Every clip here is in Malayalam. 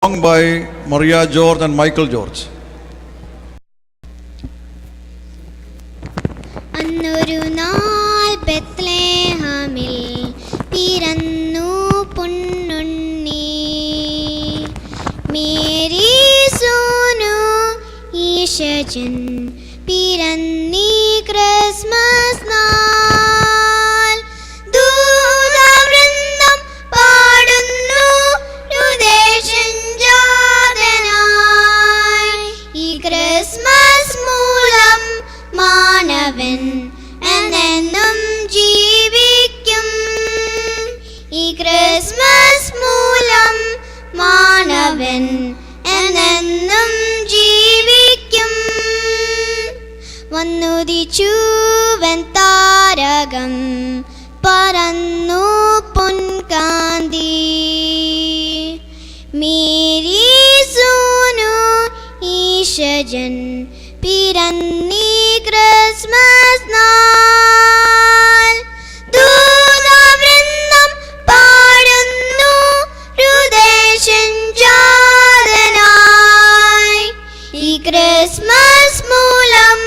Song by Maria George and Michael George. അന്നൊരു നാൾ ബെത്ലഹേമിൽ പിറന്നു പൊന്നുണ്ണി മേരി സോനു ഈശജൻ പിറന്നീ ക്രിസ്മസ് നാൾ ദൂതവൃന്ദം പാടുന്നു ഈ ക്രിസ്മസ് മൂലം മാനവൻ എന്നെന്നും ജീവിക്കും. ഈ ക്രിസ്മസ് മൂലം മാനവൻ എന്നെന്നും ജീവിക്കും. വന്നുദിച്ചു വെൺതാരകം പറന്നു പൊൻകാന്തി മേരി സോനു ഈശജൻ പിറന്നീ ക്രിസ്മസ് നാൾ ദൂതവൃന്ദം പാടുന്നു ഹൃദയസഞ്ചാരനായി. ഈ ക്രിസ്മസ് മൂലം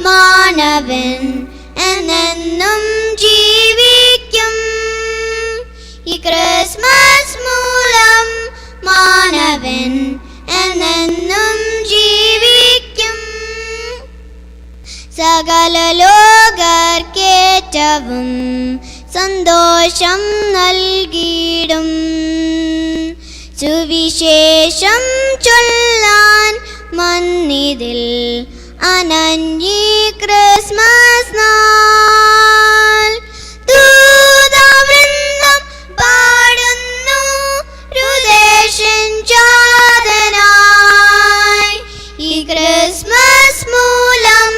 മാനവൻ എന്നെന്നും ജീവിക്കും. ഈ ക്രിസ്മസ് മൂലം മാനവൻ എന്നെന്നും ജീവിക്കും. സകല ലോകർക്കേറ്റവും സന്തോഷം നൽകിയിടും സുവിശേഷം ചൊല്ലാൻ മന്നിതിൽ അനഞ്ഞി ക്രിസ്മസ് നാൾ ദൂതവൃന്ദം പാടുന്നു ഹൃദയസഞ്ചാരനായി. ഈ ക്രിസ്മസ് മൂലം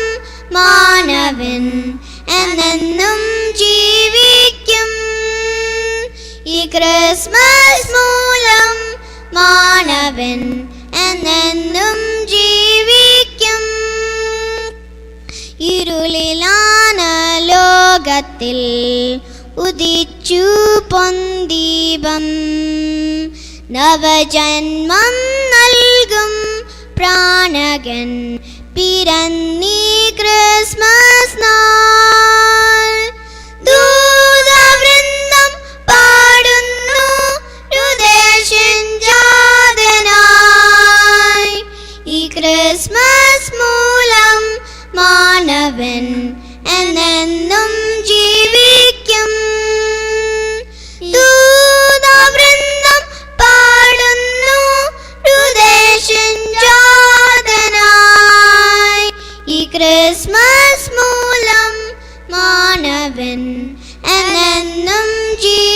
മാനവൻ എന്നെന്നും ജീവിക്കും. ഈ ക്രിസ്മസ് മൂലം മാനവൻ എന്നെന്നും ജീവിക്കും. ഇരുളിലാന ലോകത്തിൽ ഉദിച്ചു പൊന്തീപം നവജന്മം നൽകും പ്രാണകൻ പിറന്നീ ക്രിസ്മസ് നാൾ ദൂതവൃന്ദം പാടുന്നു ഹൃദയസഞ്ചാരനായി. ഈ ക്രിസ്മസ് മൂലം മാനവൻ എന്നെന്നും ജീവിക്കും. ദൂതവൃന്ദം പാടുന്നു ഹൃദയസഞ്ചാരനായി. ഈ ക്രിസ്മസ് മൂലം മാനവൻ എന്നെന്നും ജീവിക്കും.